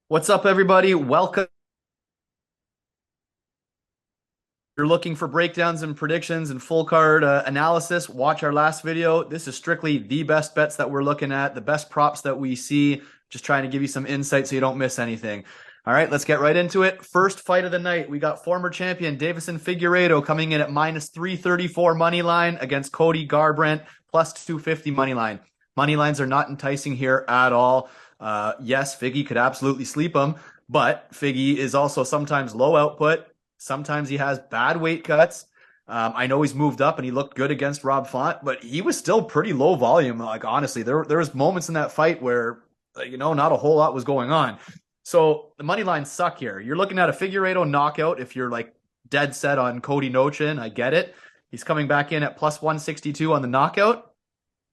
What's up, everybody? Welcome. If you're looking for breakdowns and predictions and full card analysis, watch our last video. This is strictly the best bets that we're looking at, the best props that we see, just trying to give you some insight so you don't miss anything. All right, let's get right into it. First fight of the night, we got former champion Davison Figueiredo coming in at minus 334 money line against Cody Garbrandt plus 250 money line. Money lines are not enticing here at all. Yes, Figgy could absolutely sleep him, but Figgy is also sometimes low output. Sometimes he has bad weight cuts. I know he's moved up and he looked good against Rob Font, but he was still pretty low volume. Like honestly, there was moments in that fight where not a whole lot was going on. So the money lines suck here. You're looking at a Figueiredo knockout if you're like dead set on Cody Nochin. I get it. He's coming back in at plus 162 on the knockout.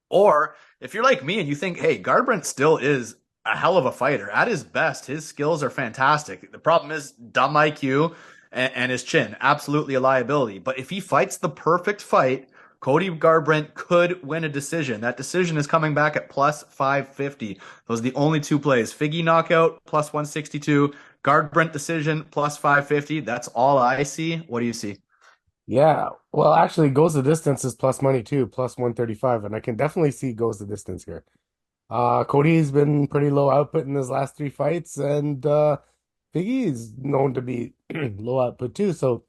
Or if you're like me and you think, hey, Garbrandt still is a hell of a fighter. At his best, his skills are fantastic. The problem is dumb IQ and his chin. Absolutely a liability. But if he fights the perfect fight, Cody Garbrandt could win a decision. That decision is coming back at plus 550. Those are the only two plays. Figgy knockout, plus 162. Garbrandt decision, plus 550. That's all I see. What do you see? Yeah, well, actually, goes the distance is plus money too, plus 135, and I can definitely see goes the distance here. Cody's been pretty low output in his last three fights, and Figgy is known to be low output too. So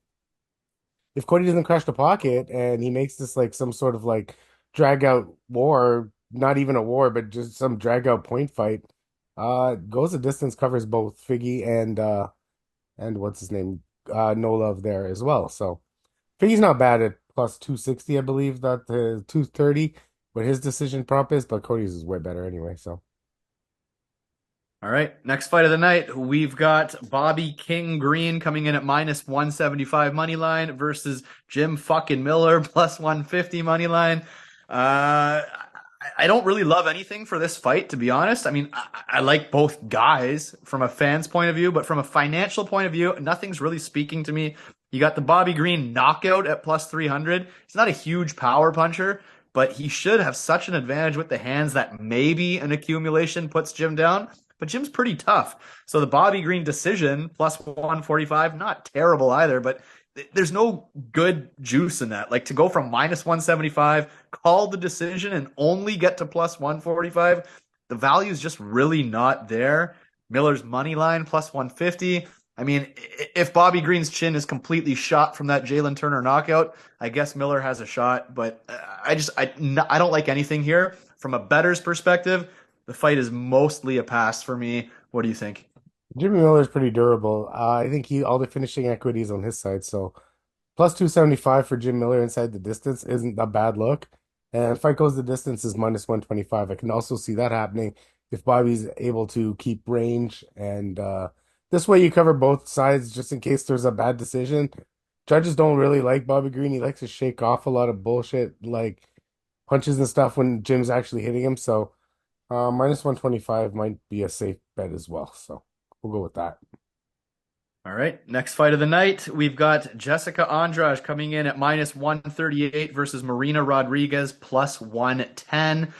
if Cody doesn't crush the pocket and he makes this like some sort of like drag out war, not even a war, but just some drag out point fight, goes the distance covers both Figgy and what's his name, No Love there as well. So. He's not bad at plus 260, I believe that the 230, what his decision prop is, but Cody's is way better anyway. So All right, next fight of the night, we've got Bobby King Green coming in at minus 175 money line versus Jim fucking Miller plus 150 money line. I don't really love anything for this fight, to be honest. I mean, I like both guys from a fan's point of view, but from a financial point of view, nothing's really speaking to me. You got the Bobby Green knockout at plus 300. He's not a huge power puncher, but he should have such an advantage with the hands that maybe an accumulation puts Jim down. But Jim's pretty tough. So the Bobby Green decision plus 145, not terrible either, but there's no good juice in that. Like to go from minus 175, call the decision, and only get to plus 145, the value is just really not there. Miller's money line plus 150. I mean, if Bobby Green's chin is completely shot from that Jalen Turner knockout, I guess Miller has a shot. But I don't like anything here from a better's perspective. The fight is mostly a pass for me. What do you think? Jimmy Miller is pretty durable. I think he all the finishing equity is on his side. So plus 275 for Jim Miller inside the distance isn't a bad look. And fight goes the distance is minus 125. I can also see that happening if Bobby's able to keep range. And this way you cover both sides just in case there's a bad decision. Judges don't really like Bobby Green. He likes to shake off a lot of bullshit like punches and stuff when Jim's actually hitting him. So minus 125 might be a safe bet as well. So we'll go with that. All right, next fight of the night, we've got Jessica Andrade coming in at minus 138 versus Marina Rodriguez plus 110.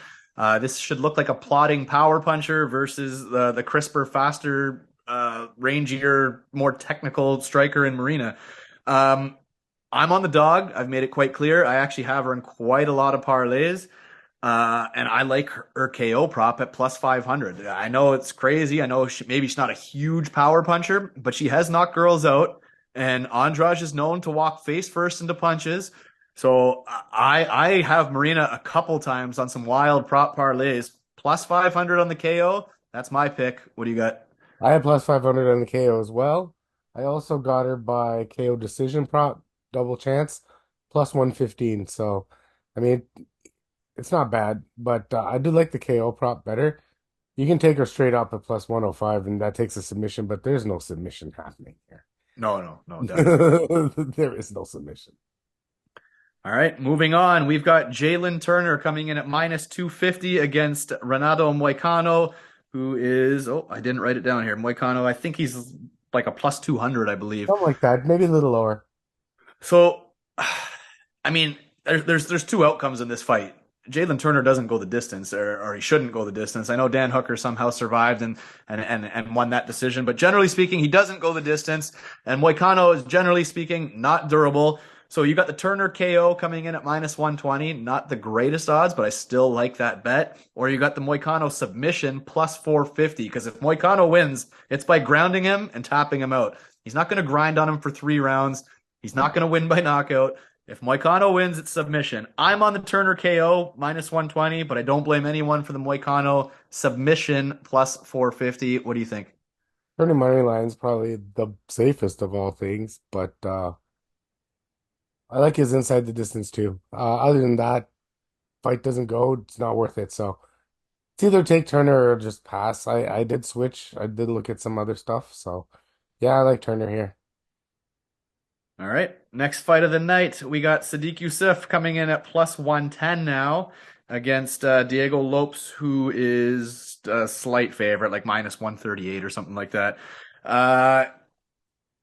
This should look like a plodding power puncher versus the crisper, faster, rangier, more technical striker in Marina. Um, I'm on the dog. I've made it quite clear. I actually have her in quite a lot of parlays. And I like her KO prop at plus 500. I know it's crazy. I know maybe she's not a huge power puncher, but she has knocked girls out. And Andrade is known to walk face first into punches. So I have Marina a couple times on some wild prop parlays. Plus 500 on the KO. That's my pick. What do you got? I had plus 500 on the KO as well. I also got her by KO decision prop, double chance, plus 115. So, I mean, it's not bad, but I do like the KO prop better. You can take her straight up at plus 105, and that takes a submission, but there's no submission happening here. No, no, no, definitely not. There is no submission. All right, moving on. We've got Jalen Turner coming in at minus 250 against Renato Moicano, who is, oh, I didn't write it down here. Moicano, I think he's like a plus 200, I believe. Something like that, maybe a little lower. So, I mean, there's two outcomes in this fight. Jalen Turner doesn't go the distance, or he shouldn't go the distance. I know Dan Hooker somehow survived and won that decision, but generally speaking, he doesn't go the distance. And Moicano is generally speaking not durable. So you got the Turner KO coming in at minus 120, not the greatest odds, but I still like that bet. Or you got the Moicano submission plus 450, because if Moicano wins, it's by grounding him and tapping him out. He's not going to grind on him for 3 rounds. He's not going to win by knockout. If Moicano wins, it's submission. I'm on the Turner KO minus 120, but I don't blame anyone for the Moicano submission plus 450. What do you think? Turning money line's probably the safest of all things, but I like his inside the distance too. Other than that, fight doesn't go, it's not worth it. So it's either take Turner or just pass. I did switch. I did look at some other stuff. So yeah, I like Turner here. All right. Next fight of the night, we got Sadiq Yusuff coming in at plus 110 now against Diego Lopes, who is a slight favorite, like minus 138 or something like that. Uh,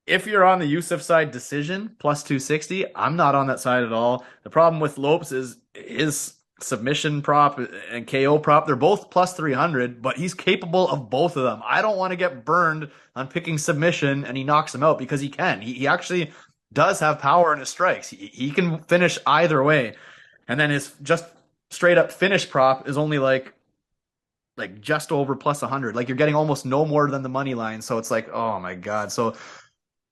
if you're on the Yusuff side, decision plus 260. I'm not on that side at all. The problem with Lopes is his submission prop and KO prop. They're both plus 300, but he's capable of both of them. I don't want to get burned on picking submission and he knocks him out, because he can. He actually does have power in his strikes. He can finish either way. And then his just straight up finish prop is only like just over plus 100. Like you're getting almost no more than the money line. So it's like, oh my God. So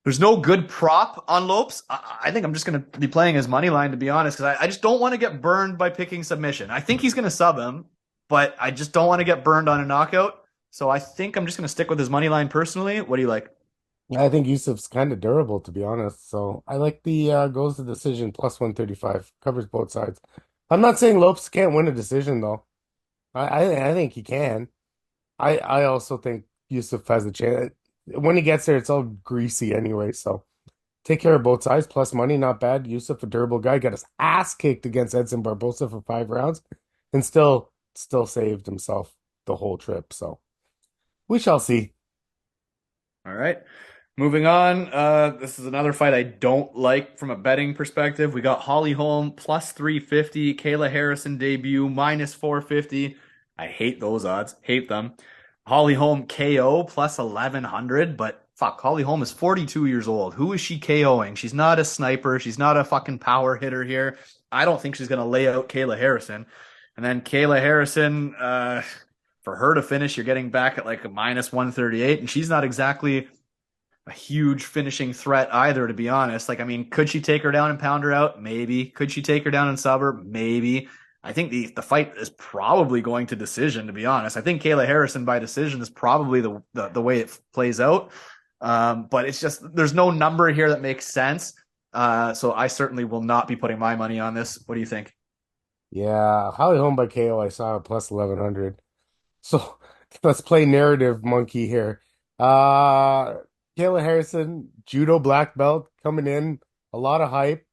there's no good prop on Lopes. I think I'm just going to be playing his money line, to be honest, because I just don't want to get burned by picking submission. I think he's going to sub him, but I just don't want to get burned on a knockout. So I think I'm just going to stick with his money line personally. What do you like? I think Yusuf's kind of durable, to be honest. So I like the goes to decision plus 135. Covers both sides. I'm not saying Lopes can't win a decision though. I think he can. I also think Yusuff has a chance. When he gets there, it's all greasy anyway. So take care of both sides. Plus money, not bad. Yusuff, a durable guy, got his ass kicked against Edson Barbosa for 5 rounds, and still saved himself the whole trip. So we shall see. All right. Moving on, this is another fight I don't like from a betting perspective. We got Holly Holm plus 350, Kayla Harrison debut minus 450. I hate those odds, hate them. Holly Holm KO plus 1100, but fuck, Holly Holm is 42 years old. Who is she KOing? She's not a sniper. She's not a fucking power hitter here. I don't think she's going to lay out Kayla Harrison. And then Kayla Harrison, for her to finish, you're getting back at like a minus 138, and she's not exactly a huge finishing threat either, to be honest. Like, I mean, could she take her down and pound her out? Maybe. Could she take her down and sub her? Maybe. I think the fight is probably going to decision, to be honest. I think Kayla Harrison by decision is probably the way it plays out. But it's just, there's no number here that makes sense. So I certainly will not be putting my money on this. What do you think? Yeah, Holly Holm by KO, I saw a plus 1100. So let's play narrative monkey here. Uh, Kayla Harrison, judo black belt coming in, a lot of hype.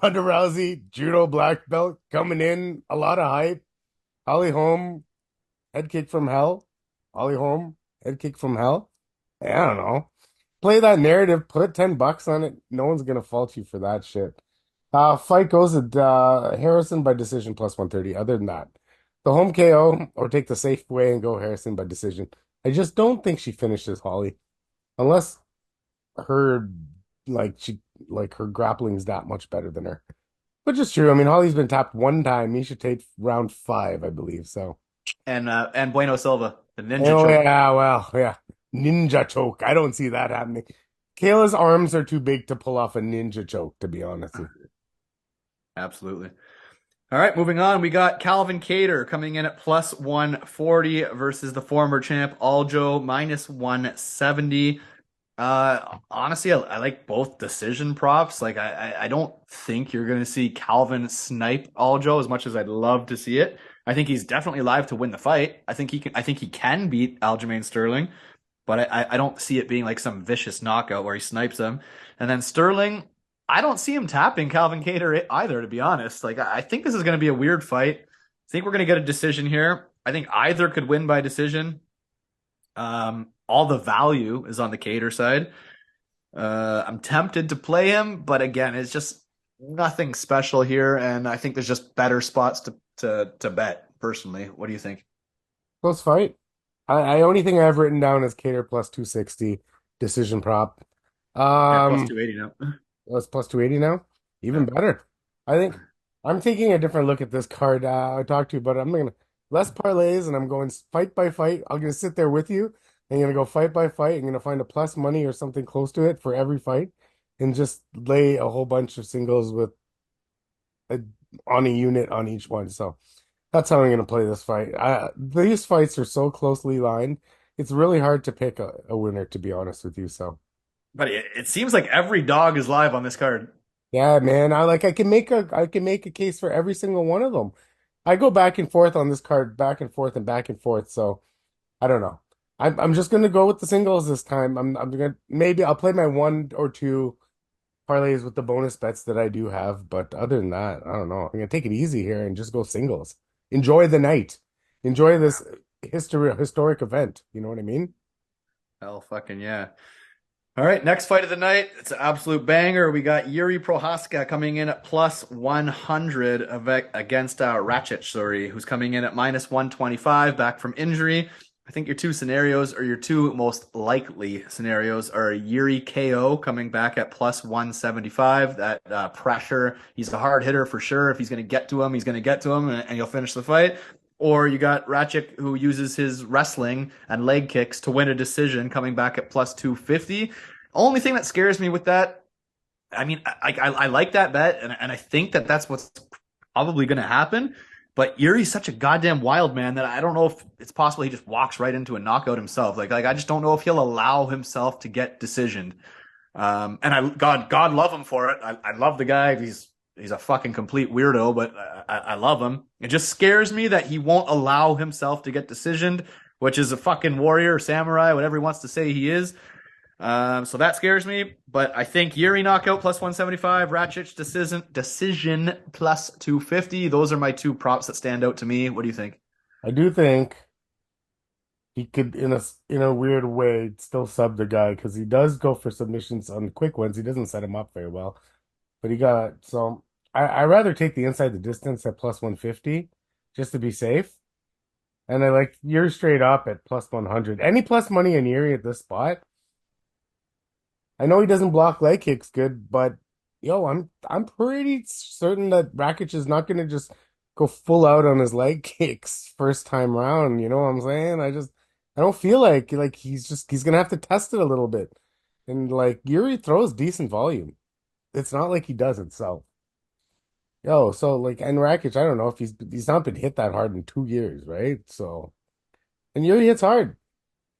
Ronda Rousey, judo black belt coming in, a lot of hype. Holly Holm, head kick from hell. Holly Holm, head kick from hell. I don't know. Play that narrative, put $10 on it. No one's gonna fault you for that shit. Fight goes at Harrison by decision plus 130. Other than that, the home KO or take the safe way and go Harrison by decision. I just don't think she finishes Holly unless her her grappling's that much better than her. Which is true. I mean, Holly's been tapped one time. He should take round 5, I believe. So. And Bueno Silva, the ninja Oh choke. yeah, well, yeah. Ninja choke. I don't see that happening. Kayla's arms are too big to pull off a ninja choke, to be honest with you. Absolutely. All right, moving on. We got Calvin Kattar coming in at plus 140 versus the former champ Aljo minus 170. Honestly, I like both decision props. Like, I don't think you're going to see Calvin snipe Aljo as much as I'd love to see it. I think he's definitely live to win the fight. I think he can beat Aljamain Sterling, but I don't see it being like some vicious knockout where he snipes him. And then Sterling, I don't see him tapping Calvin Kattar either, to be honest. Like, I think this is going to be a weird fight. I think we're going to get a decision here. I think either could win by decision. All the value is on the Kattar side. I'm tempted to play him, but again, it's just nothing special here, and I think there's just better spots to bet personally. What do you think? Close fight. I only thing I have written down is Kattar plus 260 decision prop. Yeah, plus Um, 280 now. that's plus 280 now. Even Yeah. better. I think I'm taking a different look at this card. I talked to you, but I'm gonna less parlays and I'm going fight by fight. I'm gonna sit there with you. I'm gonna go fight by fight. I'm gonna find a plus money or something close to it for every fight, and just lay a whole bunch of singles with a, on a unit on each one. So that's how I'm gonna play this fight. These fights are so closely lined. It's really hard to pick a winner, to be honest with you. So. But it seems like every dog is live on this card. Yeah, man. I can make a case for every single one of them. I go back and forth on this card, back and forth and back and forth. So I don't know. I'm just gonna go with the singles this time. I'm gonna maybe I'll play my one or two parlays with the bonus bets that I do have, but other than that, I don't know. I'm gonna take it easy here and just go singles. Enjoy the night. Enjoy this historic event. You know what I mean? Hell fucking yeah. All right, next fight of the night. It's an absolute banger. We got Jiri Prohaska coming in at plus 100 against Rakic, sorry, who's coming in at minus 125 back from injury. I think your two scenarios, or your two most likely scenarios, are Jiri KO coming back at plus 175. That pressure, he's a hard hitter for sure. If he's going to get to him, he's going to get to him, and he'll finish the fight. Or you got Rakic, who uses his wrestling and leg kicks to win a decision, coming back at plus 250. Only thing that scares me with that, I mean, I like that bet, and I think that that's what's probably going to happen. But Yuri's such a goddamn wild man that I don't know if it's possible he just walks right into a knockout himself. Like I just don't know if he'll allow himself to get decisioned. And God love him for it. I love the guy. He's a fucking complete weirdo, but I love him. It just scares me that he won't allow himself to get decisioned, which is a fucking warrior, samurai, whatever he wants to say he is. So that scares me, but I think Jiri knockout plus 175, Rakic decision plus 250. Those are my two props that stand out to me. What do you think? I do think he could in a weird way still sub the guy because he does go for submissions on quick ones. He doesn't set him up very well. But he got so I rather take the inside the distance at plus 150 just to be safe. And I like you're straight up at plus 100. Any plus money in Yuri at this spot. I know he doesn't block leg kicks good, but yo, I'm pretty certain that Rakic is not gonna just go full out on his leg kicks first time round. You know what I'm saying? I don't feel like he's gonna have to test it a little bit. And like Yuri throws decent volume. It's not like he doesn't. So yo, so like and Rakic, I don't know if he's not been hit that hard in 2 years, right? So and Yuri hits hard.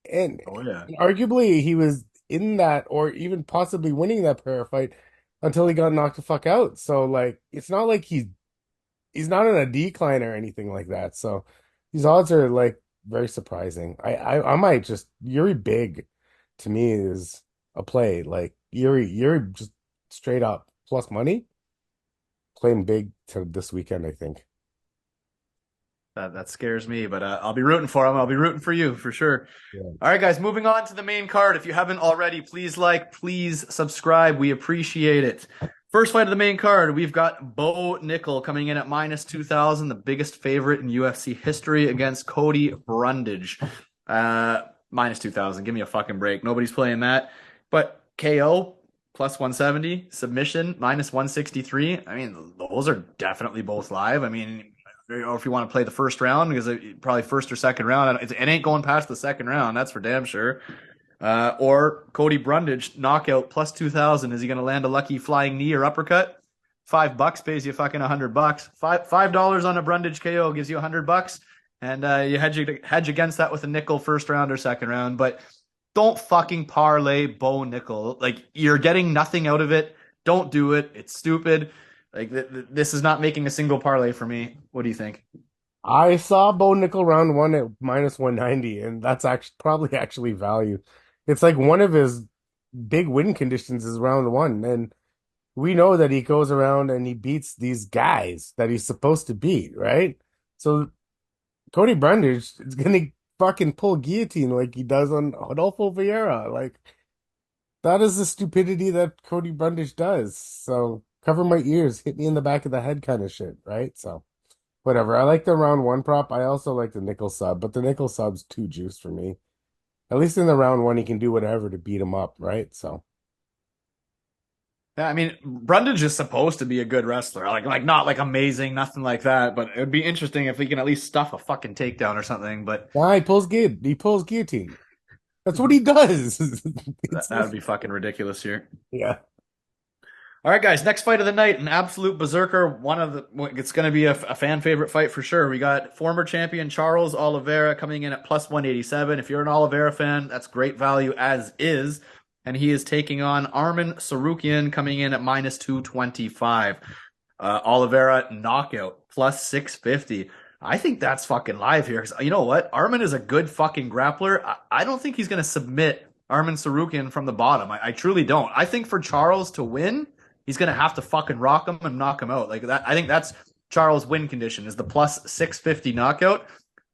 And Oh yeah. arguably he was in that or even possibly winning that prayer fight until he got knocked the fuck out. So like it's not like he's not on a decline or anything like that. So these odds are like very surprising. I might just Yuri big to me is a play. Like Yuri just straight up plus money playing big to this weekend, I think. That scares me, but I'll be rooting for him. I'll be rooting for you for sure. Yeah. All right, guys, moving on to the main card. If you haven't already, please like, please subscribe. We appreciate it. First fight of the main card, we've got Bo Nickall coming in at minus 2,000, the biggest favorite in UFC history against Cody Brundage. Minus 2,000. Give me a fucking break. Nobody's playing that. But KO plus 170, submission minus 163. I mean, those are definitely both live. I mean, or if you want to play the first round, because probably first or second round, it ain't going past the second round. That's for damn sure. Or Cody Brundage knockout plus 2,000. Is he going to land a lucky flying knee or uppercut? $5 pays you fucking $100. $5 on a Brundage KO gives you $100, and you hedge against that with a Nickall first round or second round. But don't fucking parlay Bo Nickall. Like you're getting nothing out of it. Don't do it. It's stupid. Like this is not making a single parlay for me. What do you think? I saw Bo Nickall round one at minus 190, and that's actually value. It's like one of his big win conditions is round one, and we know that he goes around and he beats these guys that he's supposed to beat, right? So Cody Brundage is gonna fucking pull guillotine like he does on Rodolfo Vieira. Like that is the stupidity that Cody Brundage does. So cover my ears, hit me in the back of the head kind of shit, right? So whatever. I like the round one prop. I also like the Nickall sub, but the Nickall sub's too juiced for me. At least in the round one, he can do whatever to beat him up, right? So Yeah, I mean, Brundage is supposed to be a good wrestler. Like not like amazing, nothing like that. But it would be interesting if we can at least stuff a fucking takedown or something. But nah, he pulls guillotine. That's what he does. that, It's that would be fucking ridiculous here. yeah. All right, guys. Next fight of the night, an absolute berserker. It's going to be a fan favorite fight for sure. We got former champion Charles Oliveira coming in at plus 187. If you're an Oliveira fan, that's great value as is. And he is taking on Arman Tsarukyan coming in at minus 225. Oliveira knockout plus 650. I think that's fucking live here because you know what? Arman is a good fucking grappler. I don't think he's going to submit Arman Tsarukyan from the bottom. I truly don't. I think for Charles to win, he's gonna have to fucking rock him and knock him out. Like that, I think that's Charles' win condition is the plus 650 knockout.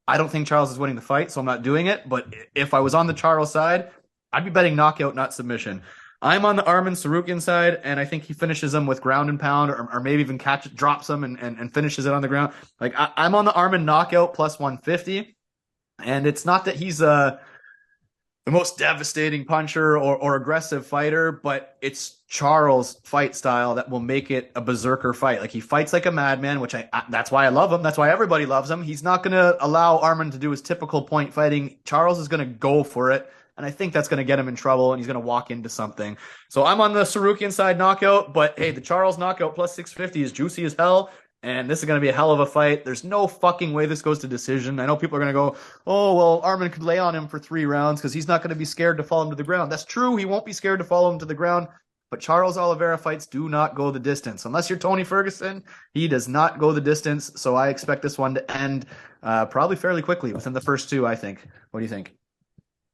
I don't think Charles is winning the fight, so I'm not doing it. But if I was on the Charles side, I'd be betting knockout, not submission. I'm on the Arman Tsarukyan side, and I think he finishes him with ground and pound, or maybe even drops him and finishes it on the ground. Like I'm on the Arman knockout plus 150, and it's not that he's the most devastating puncher or aggressive fighter, but it's Charles' fight style that will make it a berserker fight. Like he fights like a madman, which that's why I love him. That's why everybody loves him. He's not going to allow Arman to do his typical point fighting. Charles is going to go for it, and I think that's going to get him in trouble, and he's going to walk into something. So I'm on the Tsarukyan side knockout, but hey, the Charles knockout plus 650 is juicy as hell. And this is going to be a hell of a fight. There's no fucking way this goes to decision. I know people are going to go, oh, well, Arman could lay on him for 3 rounds because he's not going to be scared to fall him to the ground. That's true. He won't be scared to follow him to the ground. But Charles Oliveira fights do not go the distance. Unless you're Tony Ferguson, he does not go the distance. So I expect this one to end probably fairly quickly within the first two, I think. What do you think?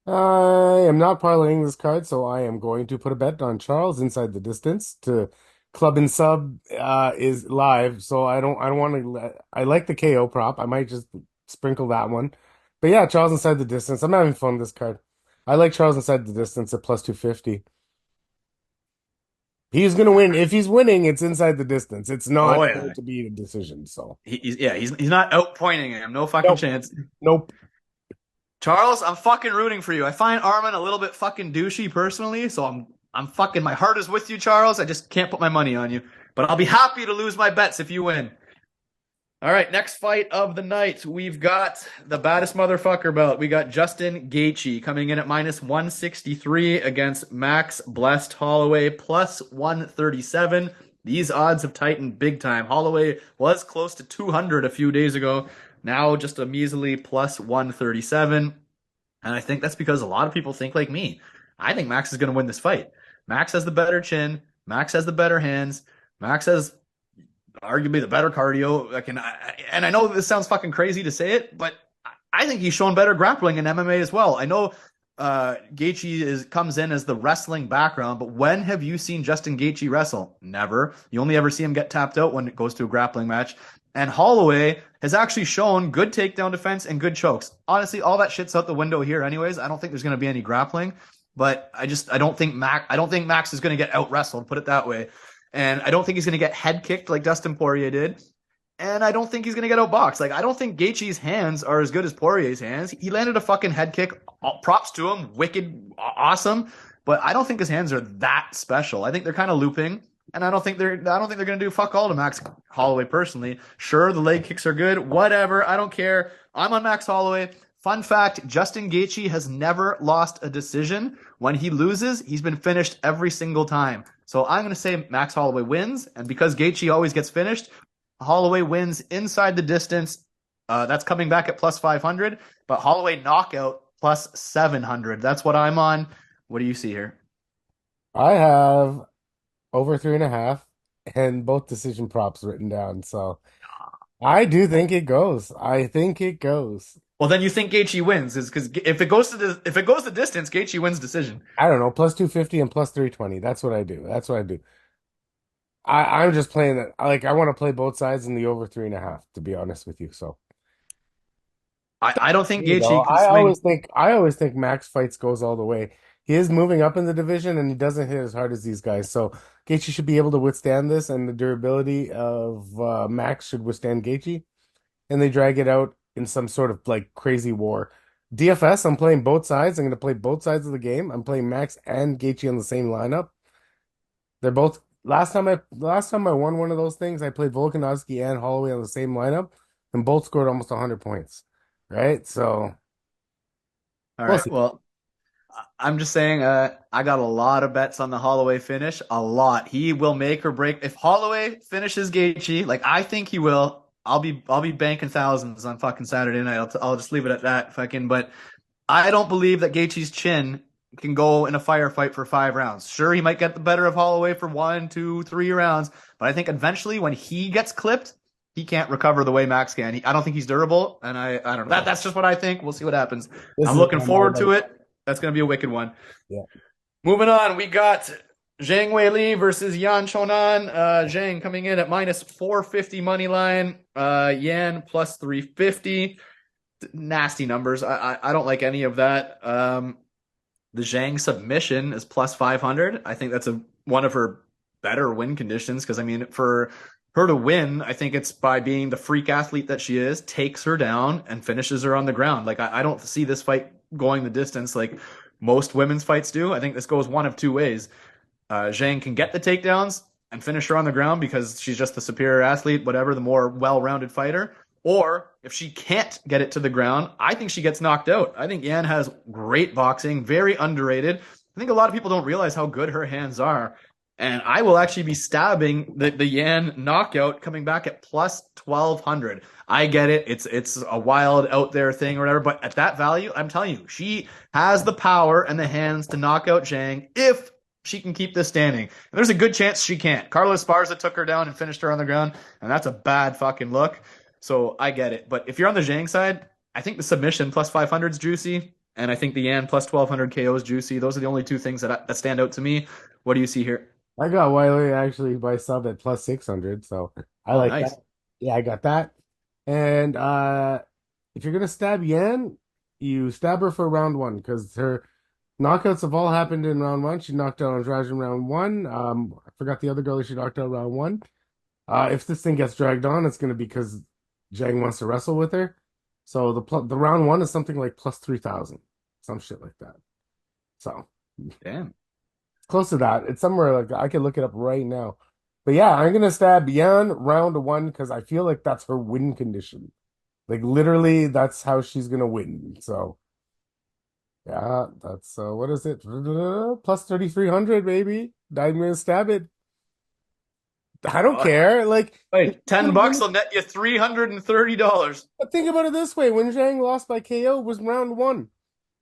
I am not parlaying this card, so I am going to put a bet on Charles inside the distance to club and sub is live, so I don't want to I like the KO prop. I might just sprinkle that one. But yeah, Charles inside the distance. I'm having fun with this card. I like Charles inside the distance at plus 250. He's gonna win. If he's winning, it's inside the distance. It's Oh, not going yeah. to be a decision. So He's not outpointing him. No fucking nope, chance. nope. Charles, I'm fucking rooting for you. I find Arman a little bit fucking douchey personally, so I'm fucking my heart is with you, Charles. I just can't put my money on you. But I'll be happy to lose my bets if you win. All right, next fight of the night. We've got the baddest motherfucker belt. We got Justin Gaethje coming in at minus 163 against Max Blessed Holloway plus 137. These odds have tightened big time. Holloway was close to 200 a few days ago. Now just a measly plus 137. And I think that's because a lot of people think like me. I think Max is going to win this fight. Max has the better chin. Max has the better hands. Max has arguably the better cardio. And I know this sounds fucking crazy to say it, but I think he's shown better grappling in MMA as well. I know Gaethje comes in as the wrestling background, but when have you seen Justin Gaethje wrestle? Never. You only ever see him get tapped out when it goes to a grappling match. And Holloway has actually shown good takedown defense and good chokes. Honestly, all that shit's out the window here anyways. I don't think there's going to be any grappling, but I don't think Max is going to get out wrestled, put it that way. And I don't think he's going to get head kicked like Dustin Poirier did. And I don't think he's going to get outboxed. Like, I don't think Gaethje's hands are as good as Poirier's hands. He landed a fucking head kick. Props to him. Wicked, awesome. But I don't think his hands are that special. I think they're kind of looping. And I don't think they're going to do fuck all to Max Holloway personally. Sure, the leg kicks are good. Whatever. I don't care. I'm on Max Holloway. Fun fact, Justin Gaethje has never lost a decision. When he loses, he's been finished every single time. So I'm going to say Max Holloway wins. And because Gaethje always gets finished, Holloway wins inside the distance. That's coming back at plus 500. But Holloway knockout plus 700. That's what I'm on. What do you see here? I have over 3.5 and both decision props written down. So I do think it goes. I think it goes. Well, then you think Gaethje wins, is because if it goes the distance, Gaethje wins decision. I don't know, plus 250 and plus 320. That's what I do. That's what I do. I'm just playing it. Like I want to play both sides in the over 3.5, to be honest with you. So I don't think you know, Gaethje can swing. I always think Max fights goes all the way. He is moving up in the division and he doesn't hit as hard as these guys. So Gaethje should be able to withstand this, and the durability of Max should withstand Gaethje. and they drag it out in some sort of like crazy war. DFS, I'm playing both sides. I'm going to play both sides of the game. I'm playing Max and Gaethje on the same lineup. They're both last time I won one of those things, I played Volkanovski and Holloway on the same lineup, and both scored almost 100 points. Right? So All we'll right. see. Well, I'm just saying, I got a lot of bets on the Holloway finish. A lot. He will make or break. If Holloway finishes Gaethje, like I think he will, I'll be banking thousands on fucking Saturday night. I'll just leave it at that. Fucking. But I don't believe that Gaethje's chin can go in a firefight for 5 rounds. Sure, he might get the better of Holloway for 1, 2, 3 rounds, but I think eventually when he gets clipped, he can't recover the way Max can. I don't think he's durable, and I don't know. That's just what I think. We'll see what happens. This I'm is looking on my forward to list. it. That's going to be a wicked one. Yeah. Moving on, we got Zhang Weili versus Yan Xiaonan. Zhang coming in at minus 450 money line. Yan plus 350. Nasty numbers. I don't like any of that. The Zhang submission is plus 500. I think that's one of her better win conditions because I mean for her to win, I think it's by being the freak athlete that she is, takes her down and finishes her on the ground. Like I don't see this fight going the distance like most women's fights do. I think this goes one of two ways. Zhang can get the takedowns and finish her on the ground because she's just the superior athlete, whatever, the more well-rounded fighter. Or if she can't get it to the ground, I think she gets knocked out. I think Yan has great boxing, very underrated. I think a lot of people don't realize how good her hands are. And I will actually be stabbing the Yan knockout coming back at plus 1200. I get it. It's a wild out there thing or whatever, but at that value, I'm telling you, she has the power and the hands to knock out Zhang if she can keep this standing. And there's a good chance she can't. Carla Esparza took her down and finished her on the ground, and that's a bad fucking look. So I get it. But if you're on the Zhang side, I think the submission plus 500 is juicy, and I think the Yan plus 1200 KO is juicy. Those are the only two things that stand out to me. What do you see here? I got Weili actually by sub at plus 600, so I Oh, like that. nice. Yeah, I got that. And if you're gonna stab Yan, you stab her for round one because her knockouts have all happened in round one. She knocked out Andrade in round one. I forgot the other girl that she knocked out round one. If this thing gets dragged on, it's gonna be because Zhang wants to wrestle with her. So the round one is something like plus 3,000, some shit like that. So Damn. close to that. It's somewhere like I can look it up right now. But yeah, I'm gonna stab Yan round one because I feel like that's her win condition. Like literally, that's how she's gonna win. So yeah, that's what is it? Plus 3,300, baby. I'm gonna stab it. I don't Oh, care. Like if wait, she's 10 gonna bucks win, will net you $330. but think about it this way: when Zhang lost by KO, it was round one.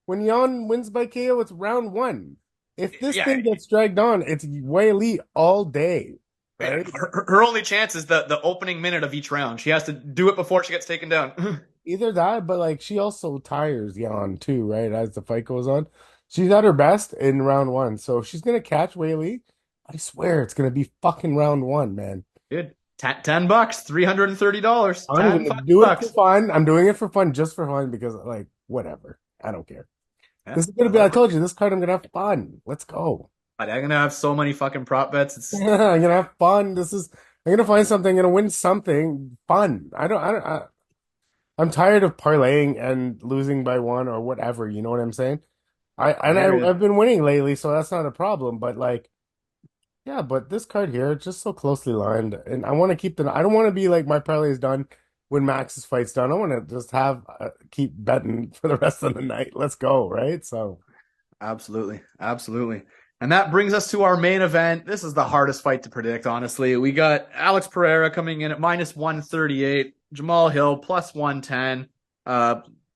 When Yan wins by KO, it's round one. If this Yeah, thing gets dragged on, it's Weili all day, yeah. right? Her only chance is the opening minute of each round. She has to do it before she gets taken down. Either that, but like she also tires Yan too, right? As the fight goes on, she's at her best in round one, so if she's gonna catch Weili, I swear it's gonna be fucking round one, man. Dude, 10 bucks, $330. I'm 10 gonna fucking do it for bucks. fun. I'm doing it for fun, just for fun, because like whatever, I don't care. Yeah, This is gonna I be. I like it. told you this card. I'm gonna have fun. Let's go. I'm gonna have so many fucking prop bets. I'm It's gonna have fun. This is. I'm gonna find something. I'm gonna win something fun. I'm tired of parlaying and losing by one or whatever. You know what I'm saying? I hear you. I've been winning lately, so that's not a problem. But like, yeah, but this card here, it's just so closely lined, and I want to keep the. I don't want to be like my parlay is done when Max's fight's done. I want to just have keep betting for the rest of the night. Let's go, right? So Absolutely. Absolutely. And that brings us to our main event. This is the hardest fight to predict, honestly. We got Alex Pereira coming in at minus 138, Jamal Hill plus 110,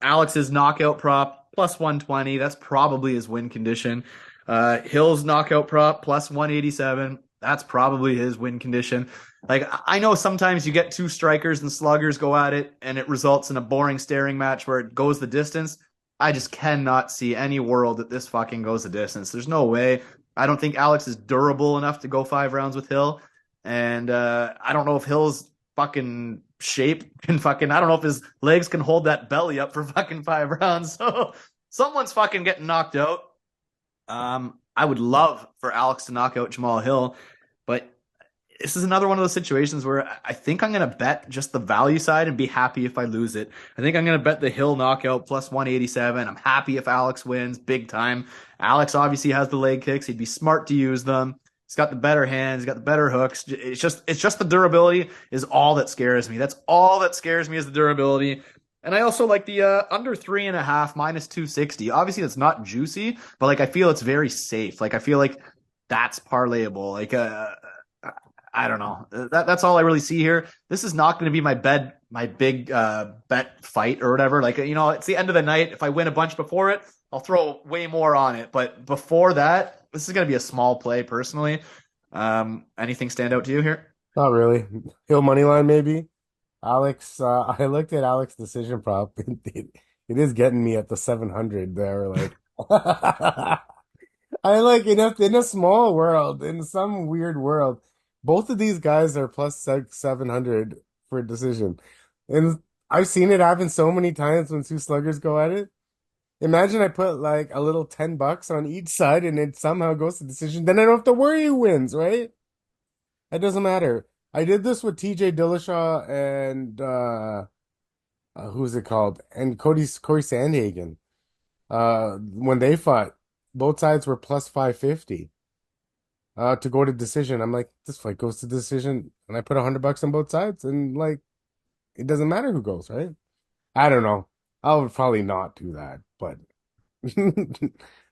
Alex's knockout prop plus 120. That's probably his win condition. Hill's knockout prop plus 187. That's probably his win condition. Like, I know sometimes you get two strikers and sluggers go at it, and it results in a boring staring match where it goes the distance. I just cannot see any world that this fucking goes the distance. There's no way. I don't think Alex is durable enough to go 5 rounds with Hill. And I don't know if Hill's fucking shape can fucking, I don't know if his legs can hold that belly up for fucking 5 rounds. So someone's fucking getting knocked out. I would love for Alex to knock out Jamal Hill, but this is another one of those situations where I think I'm going to bet just the value side and be happy if I lose it. I think I'm going to bet the Hill knockout plus 187. I'm happy if Alex wins big time. Alex obviously has the leg kicks. He'd be smart to use them. He's got the better hands. He's got the better hooks. It's just the durability is all that scares me. That's all that scares me is the durability. And I also like the under 3.5 minus 260. Obviously, that's not juicy, but like I feel it's very safe. Like I feel like that's parlayable. Like I don't know. That's all I really see here. This is not going to be my big bet fight or whatever. Like it's the end of the night. If I win a bunch before it, I'll throw way more on it. But before that, this is going to be a small play personally. Anything stand out to you here? Not really. Hill money line maybe. Alex, I looked at Alex decision prop. It is getting me at the 700 there. Like, I like in a small world, in some weird world, both of these guys are plus 700 for a decision. And I've seen it happen so many times when two sluggers go at it. Imagine I put like a little $10 on each side and it somehow goes to decision. Then I don't have to worry who wins, right? It doesn't matter. I did this with TJ Dillashaw and who's it called? And Corey Sandhagen. When they fought, both sides were plus 550 to go to decision. I'm like, this fight goes to decision, and I put $100 on both sides, and like it doesn't matter who goes, right? I don't know. I would probably not do that, but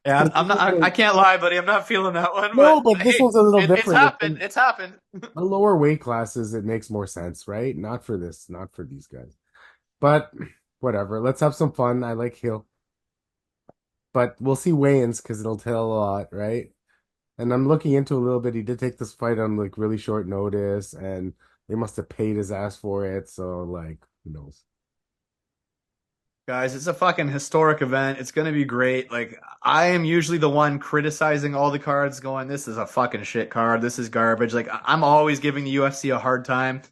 Yeah, I'm not. I can't lie, buddy. I'm not feeling that one. no, But but this hey, one's a little it's different. happened. It's happened. The lower weight classes, it makes more sense, right? Not for this, not for these guys. But whatever. Let's have some fun. I like Hill. But we'll see weigh-ins because it'll tell a lot, right? And I'm looking into a little bit. He did take this fight on like really short notice, and they must have paid his ass for it. So like, who knows? Guys, it's a fucking historic event. It's gonna be great. Like I am usually the one criticizing all the cards, going, "This is a fucking shit card. This is garbage." Like I'm always giving the UFC a hard time.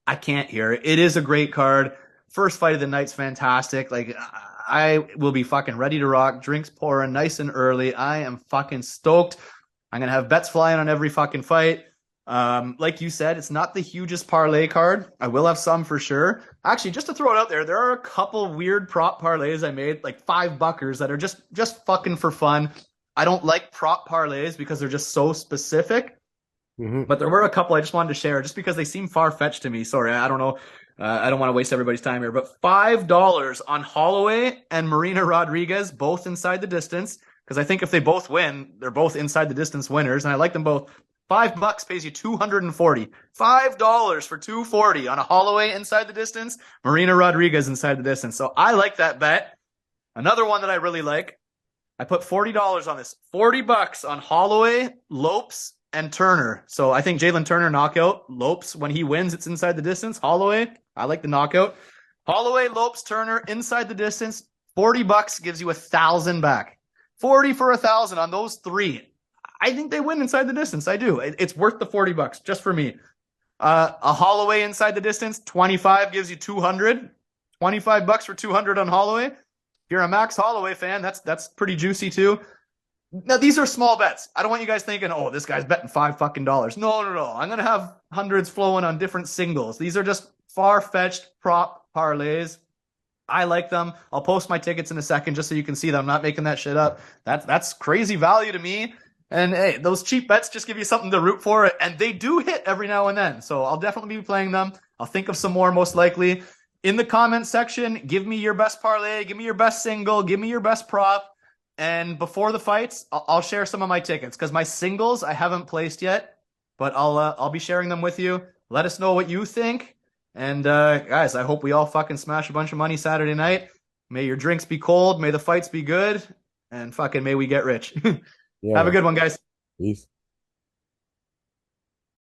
I can't hear it. It is a great card. First fight of the night's fantastic. Like I will be fucking ready to rock. Drinks pouring, nice and early. I am fucking stoked. I'm gonna have bets flying on every fucking fight. Like you said, it's not the hugest parlay card. I will have some for sure. Actually, just to throw it out there, there are a couple weird prop parlays I made, like $5 that are just fucking for fun. I don't like prop parlays because they're just so specific. Hmm. But there were a couple I just wanted to share just because they seem far-fetched to me. Sorry, I don't know. I don't want to waste everybody's time here. But $5 on Holloway and Marina Rodriguez, both inside the distance. Because I think if they both win, they're both inside the distance winners. And I like them both. $5 pays you 240. $5 for 240 on a Holloway inside the distance, Marina Rodriguez inside the distance. So I like that bet. Another one that I really like. I put $40 on this. $40 on Holloway, Lopes, and Turner. So I think Jalen Turner knockout. Lopes, when he wins, it's inside the distance. Holloway, I like the knockout. Holloway, Lopes, Turner, inside the distance. $40 gives you 1,000 back. 40 for 1,000 on those three. I think they win inside the distance. I do. It's worth the $40 just for me. A Holloway inside the distance, 25 gives you 200. $25 for 200 on Holloway. If you're a Max Holloway fan, that's pretty juicy too. Now these are small bets. I don't want you guys thinking, oh, this guy's betting $5. No. I'm gonna have hundreds flowing on different singles. These are just far-fetched prop parlays. I like them. I'll post my tickets in a second just so you can see that I'm not making that shit up. That's crazy value to me. And hey, those cheap bets just give you something to root for, and they do hit every now and then. So I'll definitely be playing them. I'll think of some more most likely. In the comment section, give me your best parlay, give me your best single, give me your best prop. And before the fights, I'll share some of my tickets because my singles I haven't placed yet, but I'll be sharing them with you. Let us know what you think. And guys, I hope we all fucking smash a bunch of money Saturday night. May your drinks be cold, may the fights be good, and fucking may we get rich. Have a Yeah. good one, guys. Peace.